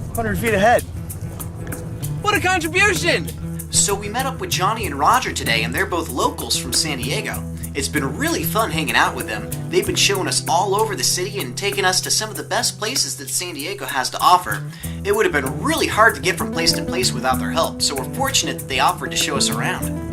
100 feet ahead. What a contribution! So we met up with Johnny and Roger today, and they're both locals from San Diego. It's been really fun hanging out with them. They've been showing us all over the city and taking us to some of the best places that San Diego has to offer. It would have been really hard to get from place to place without their help, so we're fortunate that they offered to show us around.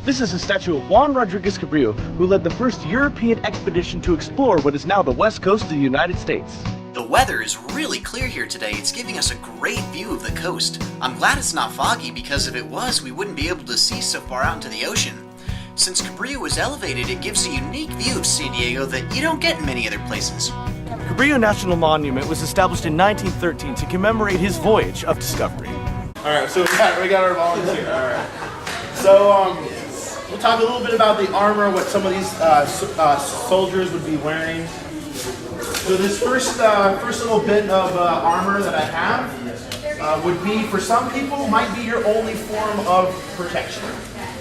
This is a statue of Juan Rodriguez Cabrillo, who led the first European expedition to explore what is now the west coast of the United States. The weather is really clear here today. It's giving us a great view of the coast. I'm glad it's not foggy, because if it was, we wouldn't be able to see so far out into the ocean. Since Cabrillo is elevated, it gives a unique view of San Diego that you don't get in many other places. Cabrillo National Monument was established in 1913 to commemorate his voyage of discovery. Alright, so we got our volunteer. Alright. So, we'll talk a little bit about the armor, what some of these soldiers would be wearing. So this first little bit of armor that I have would be, for some people, might be your only form of protection.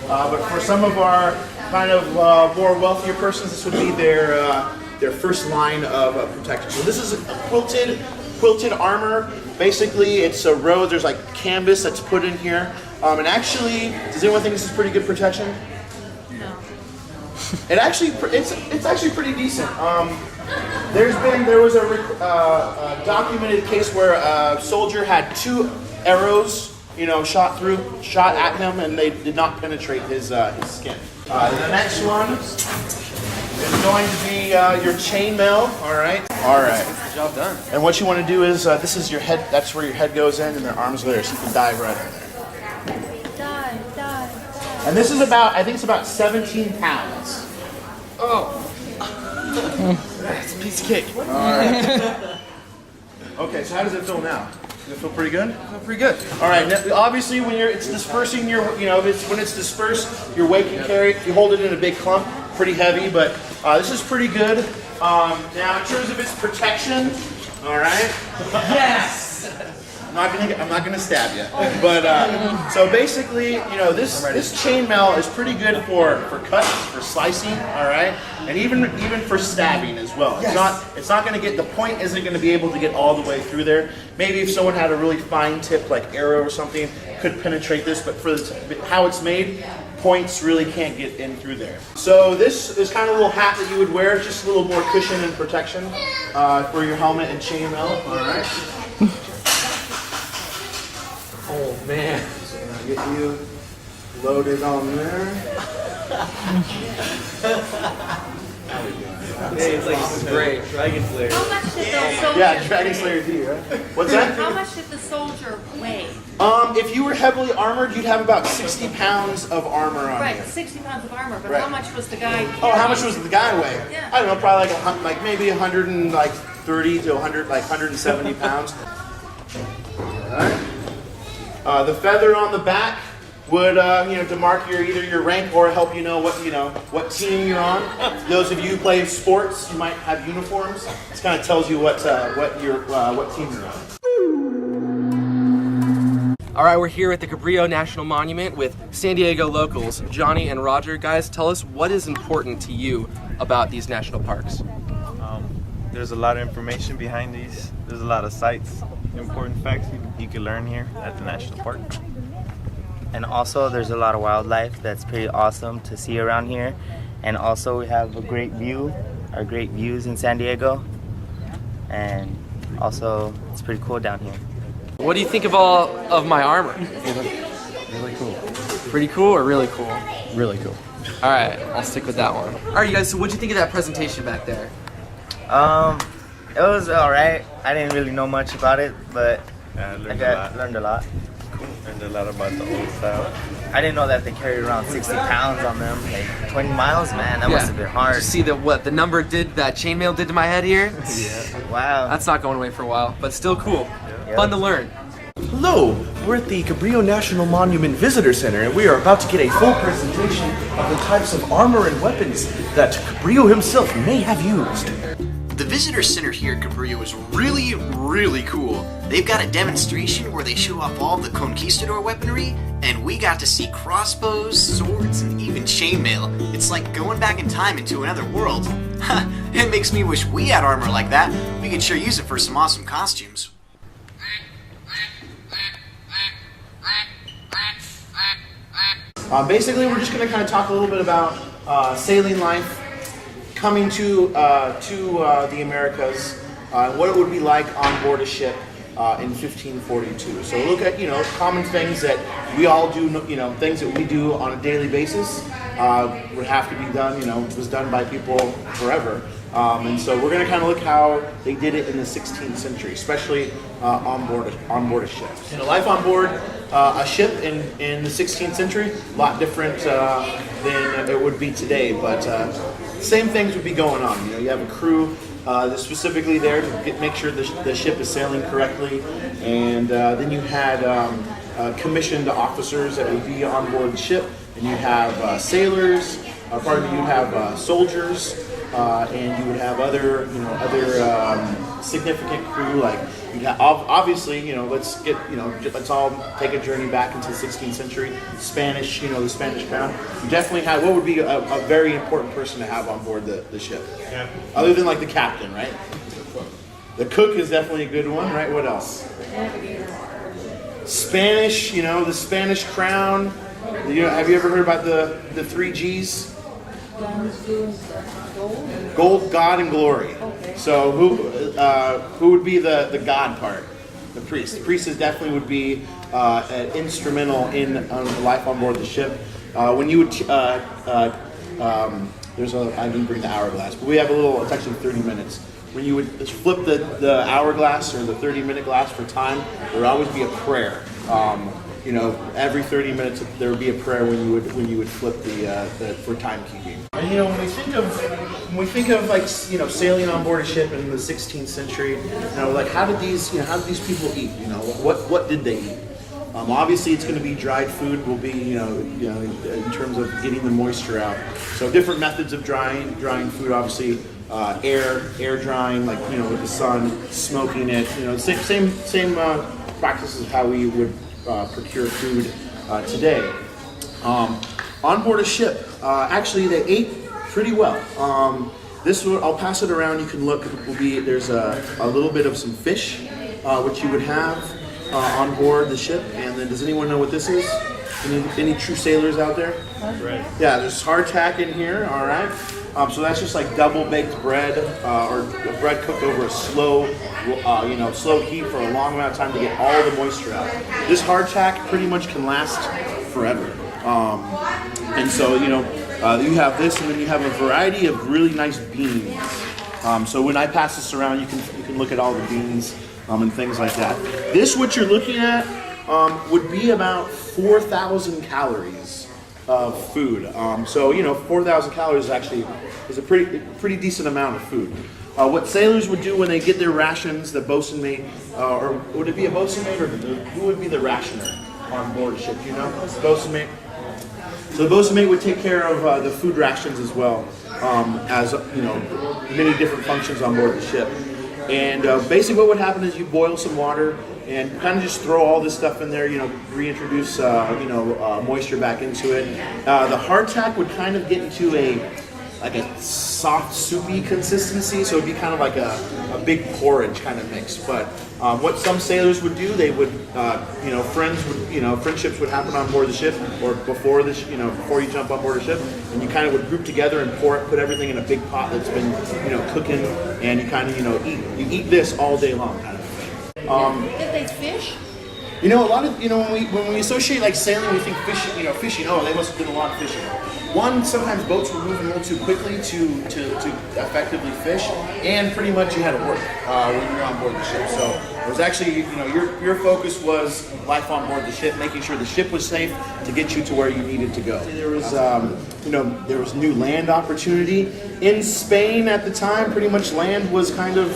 But for some of our kind of more wealthier persons, this would be their first line of protection. So this is a quilted armor. Basically, it's a robe. There's like canvas that's put in here. And actually, does anyone think this is pretty good protection? No. It's actually pretty decent. There was a documented case where a soldier had 2 arrows, shot at him, and they did not penetrate his skin. The next one is going to be your chainmail. All right. Job done. And what you want to do is this is your head. That's where your head goes in, and their arms are there, so you can dive right in there. Die. And this is about, I think it's about 17 pounds. Oh. That's a piece of cake. All right. Okay, so how does it feel now? Does it feel pretty good? Pretty good. All right. Now, obviously, when it's dispersing when it's dispersed, your weight can carry it. If you hold it in a big clump, pretty heavy, but this is pretty good. Now, in terms of its protection, all right. Yes. I'm not gonna stab you, but so basically, this chainmail is pretty good for cuts, for slicing, all right, and even for stabbing as well. Yes. It's not gonna get, the point isn't gonna be able to get all the way through there. Maybe if someone had a really fine tip like arrow or something, could penetrate this, but for how it's made, points really can't get in through there. So this is kind of a little hat that you would wear, just a little more cushion and protection for your helmet and chainmail. All right. Oh man. So I'm gonna get you loaded on there. Hey, it's like this is great. Dragon Slayer. How much did the soldier Yeah, Dragon Slayer D, right? What's that? How much did the soldier weigh? If you were heavily armored, you'd have about 60 pounds of armor on Right, you. 60 pounds of armor, but Right. how much was the guy? Oh, how much was the guy weigh? Yeah. I don't know, probably like maybe 130 to 170 pounds. All right. The feather on the back would, to mark either your rank or help you know what team you're on. Those of you who play sports, you might have uniforms. This kind of tells you what team you're on. All right, we're here at the Cabrillo National Monument with San Diego locals, Johnny and Roger. Guys, tell us what is important to you about these national parks. There's a lot of information behind these. There's a lot of sites, important facts you can learn here at the national park. And also there's a lot of wildlife that's pretty awesome to see around here. And also we have a great view, our great views in San Diego. And also it's pretty cool down here. What do you think of all of my armor? Really cool. Pretty cool or really cool? Really cool. All right, I'll stick with that one. All right, you guys, so what'd you think of that presentation back there? It was alright. I didn't really know much about it, but Yeah, I learned a lot. Learned a lot about the old style. I didn't know that they carried around 60 pounds on them, like 20 miles, man. That must have been Did hard. you see what the number did, that chainmail did to my head here? Wow. That's not going away for a while, but still cool. Yeah. Fun to learn. Hello, we're at the Cabrillo National Monument Visitor Center, and we are about to get a full presentation of the types of armor and weapons that Cabrillo himself may have used. The visitor center here at Cabrillo is really, really cool. They've got a demonstration where they show off all the conquistador weaponry, and we got to see crossbows, swords, and even chainmail. It's like going back in time into another world. It makes me wish we had armor like that. We could sure use it for some awesome costumes. Basically, we're just going to kind of talk a little bit about sailing life, coming to the Americas, and what it would be like on board a ship in 1542. So look at common things that we all do, things that we do on a daily basis would have to be done. Was done by people forever. And so we're going to kind of look how they did it in the 16th century, especially on board a ship. Life on board a ship in the 16th century, a lot different than it would be today, but same things would be going on. You have a crew that's specifically there to make sure the ship is sailing correctly, and then you had commissioned officers that would be on board the ship, and you have sailors. You'd have soldiers. And you would have other significant crew, like you'd have, obviously, let's all take a journey back into the 16th century. Spanish, the Spanish crown. You definitely have what would be a very important person to have on board the ship. Yeah. Other than like the captain, right? The cook is definitely a good one, right? What else? Spanish, the Spanish crown. Have you ever heard about the 3 G's? Gold, God, and glory. So who would be the God part? The priest. The priest definitely would be instrumental in life on board the ship. When you would I didn't bring the hourglass, but we have it's actually 30 minutes. When you would flip the hourglass or the 30-minute glass for time, there would always be a prayer. Every 30 minutes there would be a prayer when you would flip the for timekeeping. And when we think of like sailing on board a ship in the 16th century, like how did these people eat? What did they eat? Obviously, it's going to be dried food. Will be in terms of getting the moisture out. So different methods of drying food. Obviously, air drying, like with the sun, smoking it. Same practices of how we would procure food today. On board a ship, actually they ate pretty well. I'll pass it around. You can look. There's a little bit of some fish, which you would have on board the ship. And then, does anyone know what this is? Any true sailors out there? Right. Yeah, there's hardtack in here. All right. So that's just like double baked bread, or bread cooked over a slow heat for a long amount of time to get all the moisture out. This hardtack pretty much can last forever. And so you have this, and then you have a variety of really nice beans. So when I pass this around, you can look at all the beans and things like that. What you're looking at would be about 4,000 calories of food. 4,000 calories is a pretty decent amount of food. What sailors would do when they get their rations, the bosun mate, or would it be a bosun mate, or who would be the rationer on board a ship? Do you know? Bosun mate. So the bosun mate would take care of the food rations as well, as many different functions on board the ship. And basically, what would happen is you boil some water and kind of just throw all this stuff in there, reintroduce moisture back into it. The hardtack would kind of get into a soft soupy consistency, so it'd be kind of like a big porridge kind of mix. But what some sailors would do, they would, friendships would happen on board the ship, or before before you jump on board a ship, and you kind of would group together and put everything in a big pot that's been, cooking, and you kind of, eat this all day long, kind of thing. If they fish, A lot of, when we associate like sailing, we think fishing, oh, they must have done a lot of fishing. One, sometimes boats were moving a little too quickly to effectively fish, and pretty much you had to work when you're on board the ship. So it was actually, your focus was life on board the ship, making sure the ship was safe to get you to where you needed to go. There was, there was new land opportunity in Spain at the time. Pretty much land was kind of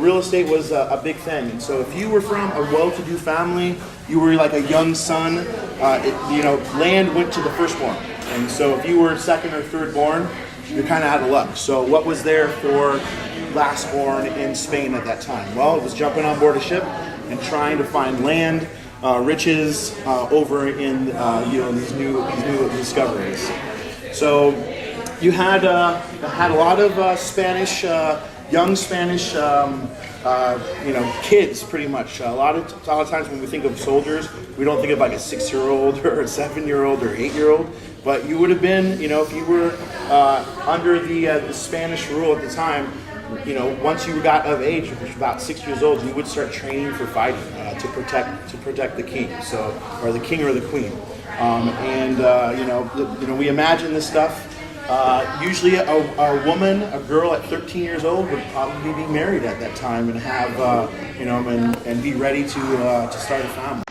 real estate was a big thing. And so if you were from a well-to-do family, you were like a young son, land went to the firstborn. And so if you were second or third born, you kind of out of luck. So what was there for lastborn in Spain at that time? Well, it was jumping on board a ship and trying to find land, riches over in these new discoveries. So you had a lot of Spanish. Young Spanish, kids, pretty much. A lot of times when we think of soldiers, we don't think of like a 6-year-old or a 7-year-old or 8-year-old. But you would have been, if you were under the Spanish rule at the time, once you got of age, which was about 6 years old, you would start training for fighting to protect the king, or the king or the queen. We imagine this stuff. Usually a woman, a girl at 13 years old would probably be married at that time and have, and be ready to start a family.